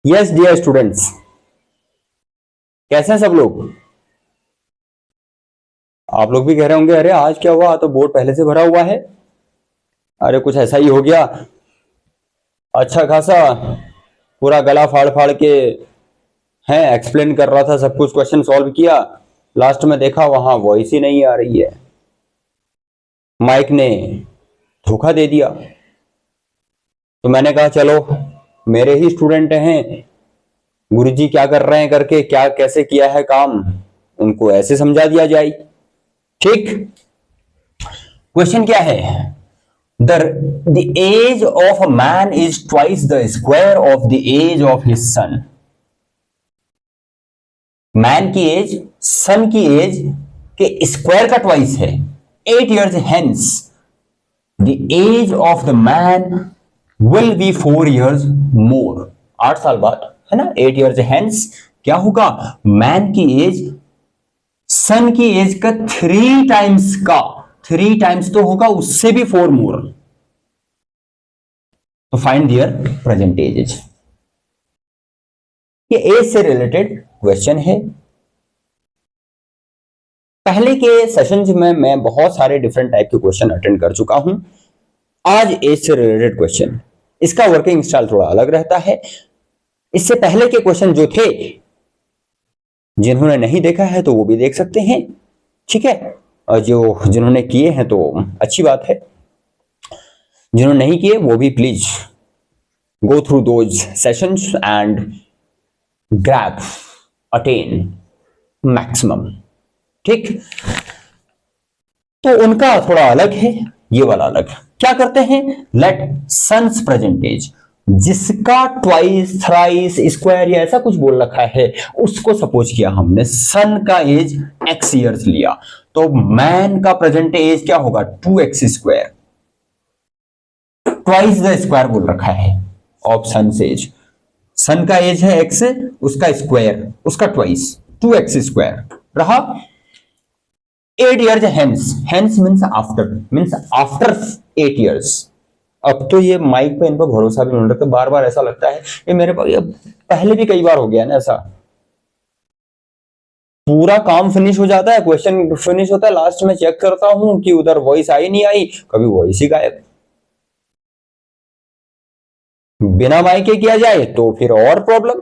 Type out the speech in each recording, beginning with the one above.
Yes dear students, कैसे हैं सब लोग। आप लोग भी कह रहे होंगे अरे आज क्या हुआ, तो बोर्ड पहले से भरा हुआ है। अरे कुछ ऐसा ही हो गया, अच्छा खासा पूरा गला फाड़ फाड़ के है एक्सप्लेन कर रहा था, सब कुछ क्वेश्चन सॉल्व किया, लास्ट में देखा वहां वॉइस ही नहीं आ रही है, माइक ने धोखा दे दिया। तो मैंने कहा चलो मेरे ही स्टूडेंट हैं, गुरुजी क्या कर रहे हैं करके क्या कैसे किया है काम, उनको ऐसे समझा दिया जाए। ठीक, क्वेश्चन क्या है, the age of a man is twice the square of the age of his son। Man की एज सन की एज के स्क्वायर का ट्वाइस है। 8 years hence the age of the man will be 4 years more। 8 साल बाद है ना, 8 years hence क्या होगा, मैन की एज सन की एज का 3 टाइम्स का, 3 टाइम्स तो होगा, उससे भी 4 मोर। तो फाइंड देयर प्रेजेंट एज। ये एज से रिलेटेड क्वेश्चन है। पहले के सेशंस में मैं बहुत सारे डिफरेंट टाइप के क्वेश्चन अटेंड कर चुका हूं। आज एज से रिलेटेड क्वेश्चन, इसका वर्किंग स्टाइल थोड़ा अलग रहता है। इससे पहले के क्वेश्चन जो थे, जिन्होंने नहीं देखा है तो वो भी देख सकते हैं, ठीक है। और जिन्होंने किए हैं तो अच्छी बात है, जिन्होंने नहीं किए वो भी please go through those sessions and grab attain maximum. ठीक, तो उनका थोड़ा अलग है, ये वाला अलग। क्या करते हैं, लेट सन्स प्रेजेंट एज, जिसका ट्वाइस थ्राइस स्क्वायर या ऐसा कुछ बोल रखा है, उसको सपोज किया हमने सन का एज x ईयर्स लिया, तो मैन का प्रेजेंट एज क्या होगा 2x square, twice the square बोल रखा है ऑफ सन एज। सन का एज है x, उसका स्क्वायर, उसका ट्वाइस 2x स्क्वायर रहा। 8 years hence, hence means after 8 years। अब तो ये माइक पे इन पर भरोसा भी नहीं रखता, बार बार ऐसा लगता है ये मेरे पास, ये पहले भी कई बार हो गया ना ऐसा, पूरा काम फिनिश हो जाता है, क्वेश्चन फिनिश होता है, लास्ट में चेक करता हूं कि उधर वॉइस आई नहीं आई, कभी वॉइस ही गायब। बिना माइक के किया जाए तो फिर और प्रॉब्लम।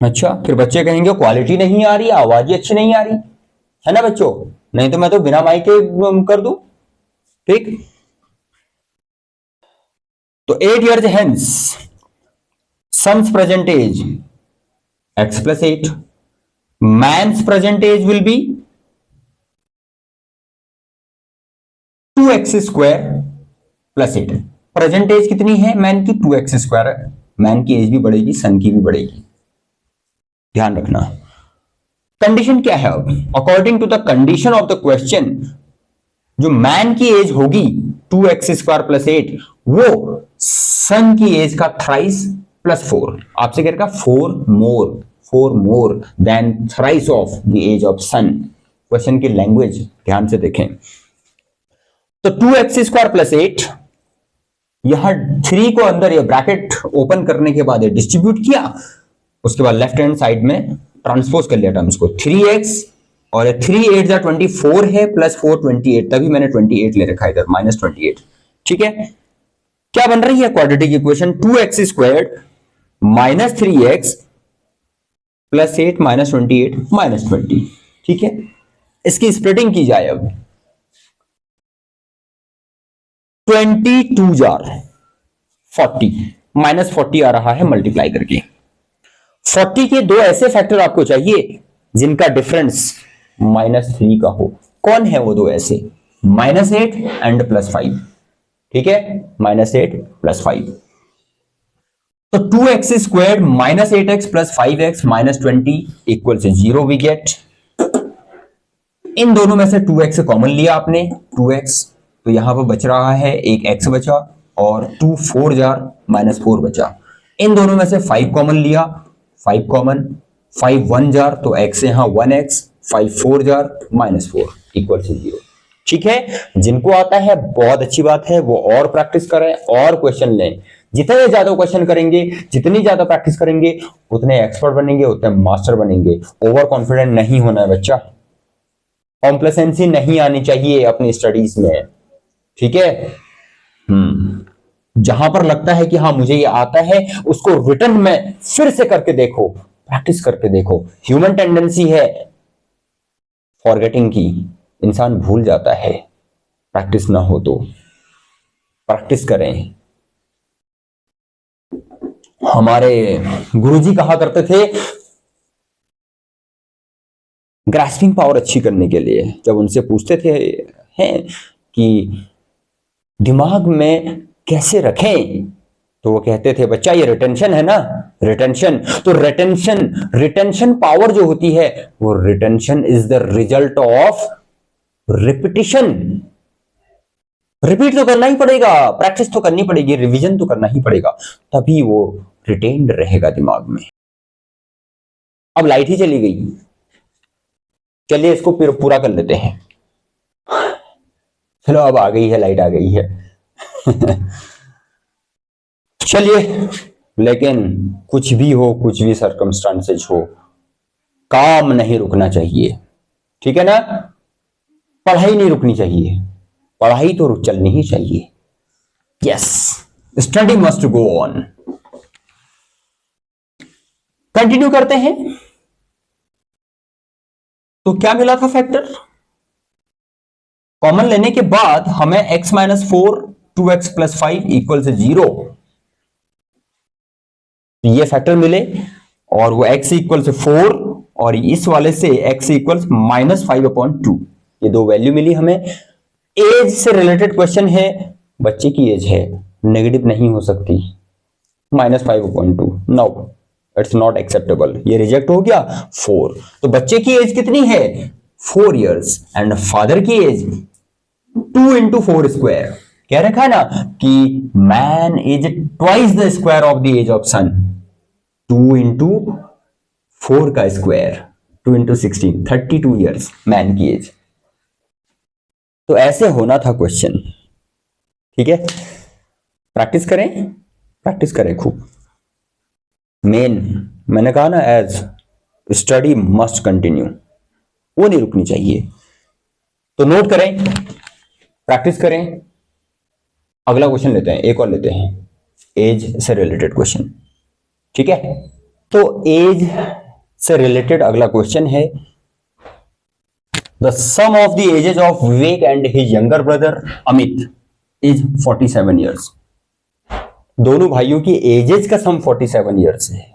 अच्छा, फिर बच्चे कहेंगे क्वालिटी नहीं आ रही, आवाज अच्छी नहीं आ रही है ना बच्चों, नहीं तो मैं तो बिना माइक के कर दूं। ठीक, तो 8 years hence son's present age x plus 8, man's present age will be 2x square plus 8। Present age कितनी है मैन की, 2x स्क्वायर है। मैन की एज भी बढ़ेगी, सन की भी बढ़ेगी, ध्यान रखना। कंडीशन क्या है, according to the condition of the question, जो मैन की एज होगी 2x स्क्वायर प्लस 8, वो सन की एज का थ्राइस प्लस 4। आपसे कह रहा 4 more than thrice of the age of son. Question की लैंग्वेज ध्यान से देखें। तो 2x स्क्वायर प्लस 8, यहां 3 को अंदर ये ब्रैकेट ओपन करने के बाद डिस्ट्रीब्यूट किया, उसके बाद लेफ्ट हैंड साइड में ट्रांसपोज कर लिया टर्म्स को, 3x और 3 8 जा 24 है, प्लस 4 28, तभी मैंने 28 ले रखा है इधर, -28। ठीक है, क्या बन रही है quadratic equation, 2x squared minus 3x plus 8 minus 28 minus 20। ठीक है, इसकी स्प्लिटिंग की जाए अब, 22 जार 40, माइनस 40 आ रहा है मल्टीप्लाई करके। 40 के दो ऐसे फैक्टर आपको चाहिए जिनका डिफरेंस -3 का हो। कौन है वो दो ऐसे, -8 एंड +5। ठीक है, -8 + 5। तो 2x squared minus 8x plus 5x minus 20 equal से 0 वी गेट। इन दोनों में से 2x कॉमन लिया आपने, 2x, तो यहां पर बच रहा है एक x बचा, और 2 4 जार -4 बचा। इन दोनों में से 5 कॉमन लिया, 5 कॉमन, 5 1 जार तो x यहां 1x, 5 4 जार -4 इक्वल से 0। ठीक है, जिनको आता है बहुत अच्छी बात है, वो और प्रैक्टिस करें और क्वेश्चन लें। जितने ज्यादा क्वेश्चन करेंगे, जितनी ज्यादा प्रैक्टिस करेंगे, उतने एक्सपर्ट बनेंगे, उतने मास्टर बनेंगे। ओवर कॉन्फिडेंट नहीं होना है बच्चा, कॉम्प्लेसेंसी नहीं आनी चाहिए अपनी स्टडीज में, ठीक है। जहां पर लगता है कि हाँ मुझे ये आता है, उसको रिटर्न में फिर से करके देखो, प्रैक्टिस करके देखो। ह्यूमन टेंडेंसी है फॉरगेटिंग की, इंसान भूल जाता है, प्रैक्टिस ना हो तो। प्रैक्टिस करें। हमारे गुरुजी कहा करते थे ग्रास्पिंग पावर अच्छी करने के लिए, जब उनसे पूछते थे हैं कि दिमाग में कैसे रखें, तो वो कहते थे बच्चा ये रिटेंशन है ना, रिटेंशन। तो रिटेंशन पावर जो होती है, वो retention is the result of repetition. Repeat तो करना ही पड़ेगा, प्रैक्टिस तो करनी पड़ेगी, रिवीजन तो करना ही पड़ेगा, तभी वो रिटेन्ड रहेगा दिमाग में। अब लाइट ही चली गई, चलिए इसको पूरा कर लेते हैं। चलो अब आ गई है, लाइट आ गई है। चलिए, लेकिन कुछ भी हो, कुछ भी सर्कमस्टांसेस हो, काम नहीं रुकना चाहिए, ठीक है ना। पढ़ाई नहीं रुकनी चाहिए, पढ़ाई तो चलनी ही चाहिए। Yes, study must go on. Continue करते हैं। तो क्या मिला था फैक्टर? कॉमन लेने के बाद हमें x minus 4 2x plus 5 equal से 0, ये फैक्टर मिले, और वो x इक्वल से 4 और इस वाले से x इक्वल माइनस 5/2, ये दो वैल्यू मिली हमें। एज से रिलेटेड क्वेश्चन है, बच्चे की एज है, नेगेटिव नहीं हो सकती, -5/2, नो इट्स नॉट एक्सेप्टेबल, ये रिजेक्ट हो गया। 4, तो बच्चे की एज कितनी है? 4 इयर्स, एंड फादर की एज 2 into 4 स्क्वायर। कह रखा है ना कि man is twice the square of the age of son, 2 into 4 का स्क्वायर, 2 into 16, 32 इयर्स मैन की एज। तो ऐसे होना था क्वेश्चन, ठीक है। प्रैक्टिस करें, प्रैक्टिस करें खूब। मेन मैंने कहा ना, एज स्टडी मस्ट कंटिन्यू, वो नहीं रुकनी चाहिए। तो नोट करें, प्रैक्टिस करें। अगला क्वेश्चन लेते हैं, एक और लेते हैं, एज से रिलेटेड क्वेश्चन, ठीक है। तो एज से रिलेटेड अगला क्वेश्चन है, the sum of the ages of Vivek and his younger brother Amit is 47 years. दोनों भाइयों की एजेस का सम 47 ईयर्स है।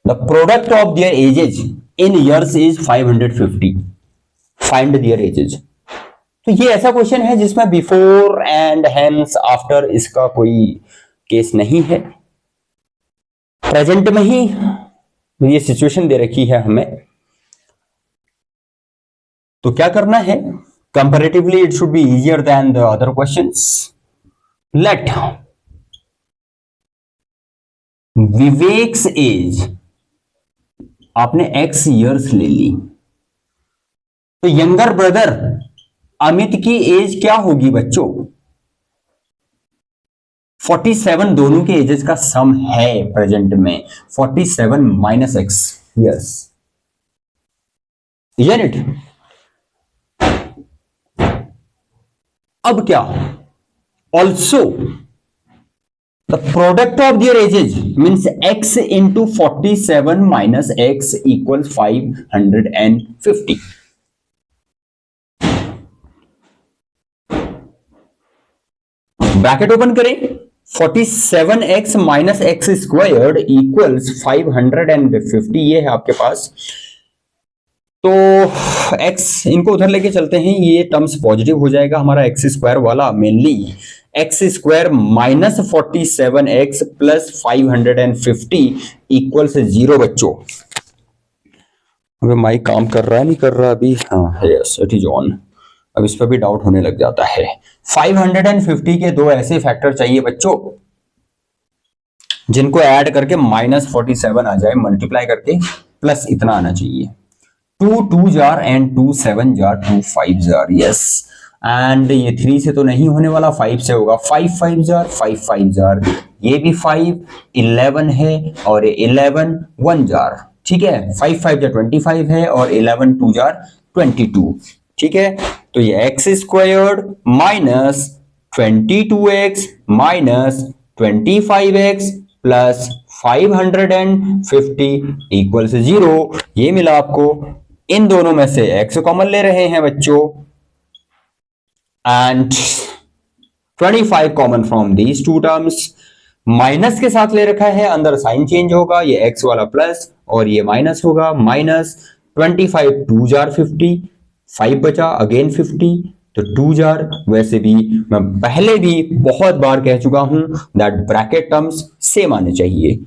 The product of their ages in years is 550, find their ages. तो ये ऐसा क्वेश्चन है जिसमें बिफोर एंड हेंस आफ्टर इसका कोई केस नहीं है, प्रेजेंट में ही ये सिचुएशन दे रखी है हमें। तो क्या करना है? Comparatively it should be easier than the other questions. Let Vivek's age, आपने x इयर्स ले ली, तो यंगर ब्रदर अमित की एज क्या होगी बच्चों? 47 दोनों के एजेस का सम है प्रेजेंट में, 47 माइनस x इयर्स, यूनिट। अब क्या? Also the product of their ages means x into 47 minus x equal 550। Bracket open करें, 47x minus x squared equals 550, ये है आपके पास। तो x इनको उधर लेके चलते हैं, ये टर्म्स पॉजिटिव हो जाएगा हमारा x स्क्वायर वाला, mainly x square minus 47x plus 550 equal से 0 बच्चों। अबे माइक काम कर रहा है नहीं कर रहा अभी? हाँ, यस इट इज ऑन। अब इस पर भी डाउट होने लग जाता है। 550 के दो ऐसे फैक्टर चाहिए बच्चों जिनको ऐड करके -47 आ जाए, मल्टीप्लाई करके प्लस इतना आना चाहिए। 2 2 jar and 2 7 jar 2 5 jar. Yes, and ये 3 से तो नहीं होने वाला, 5 से होगा, 5 5 जार 5 5 जार, ये भी 5, 11 है और 11 1 जार, ठीक है, 5 5 जार 25 है और 11 2 जार 22, ठीक है। तो ये x squared minus 22x minus 25x plus 550 equal से 0, ये मिला आपको। इन दोनों में से x कॉमन ले रहे हैं बच्चों, and 25 common from these two terms, minus के साथ ले रखा है, अंदर साइन चेंज होगा, ये x वाला प्लस और ये माइनस होगा, माइनस 25 2 जार 50, 5 बचा अगेन 50, तो 2 जार। वैसे भी मैं पहले भी बहुत बार कह चुका हूं दैट ब्रैकेट टर्म्स सेम आने चाहिए,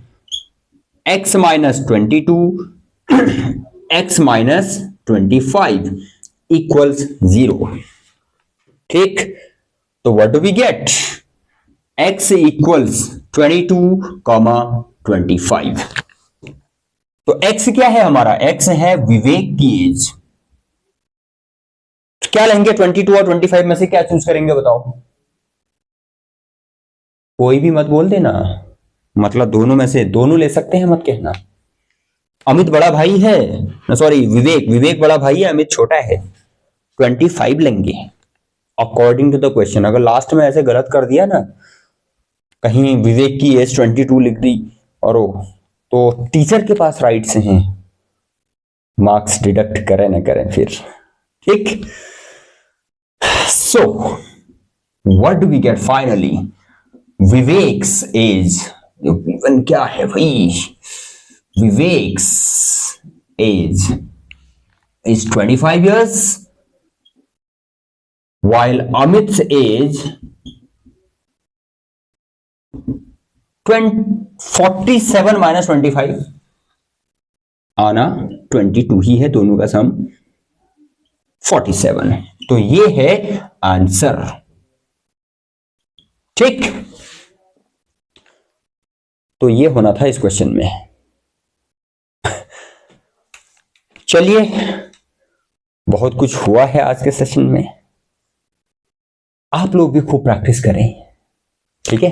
x minus 22 x minus 25 equals 0, ठीक। तो what do we get, x equals 22 comma 25। तो x क्या है हमारा, x है विवेक की एज। क्या लेंगे, 22 और 25 में से क्या चूज करेंगे बताओ, कोई भी मत बोल देना, मतलब दोनों में से दोनों ले सकते हैं मत कहना। अमित बड़ा भाई है, सॉरी विवेक बड़ा भाई है, अमित छोटा है, 25 लेंगे अकॉर्डिंग टू द क्वेश्चन। अगर लास्ट में ऐसे गलत कर दिया ना, कहीं विवेक की एज 22 लिख दी और तो टीचर के पास राइट्स हैं, मार्क्स डिडक्ट करें ना करें फिर, ठीक। So what do we get finally, Vivek's age क्या है भाई, Vivek's age is 25 years while Amit's age 47 minus 25 आना 22 ही है, दोनों का सम 47। तो ये है आंसर, ठीक। तो ये होना था इस क्वेश्चन में। चलिए, बहुत कुछ हुआ है आज के सेशन में, आप लोग भी खूब प्रैक्टिस करें, ठीक है,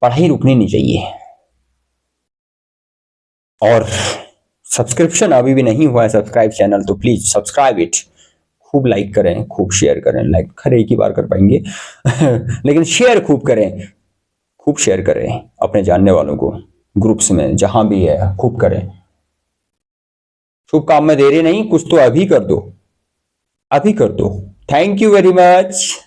पढ़ाई रुकनी नहीं चाहिए। और सब्सक्रिप्शन अभी भी नहीं हुआ है सब्सक्राइब चैनल, तो प्लीज सब्सक्राइब इट, खूब लाइक करें, खूब शेयर करें, लाइक खरे एक ही बार कर पाएंगे लेकिन शेयर खूब करें, खूब शेयर करें अपने जानने वालों को, ग्रुप्स में जहां भी है खूब करें। शुभ काम में देरी नहीं, कुछ तो अभी कर दो, अभी कर दो। Thank you very much.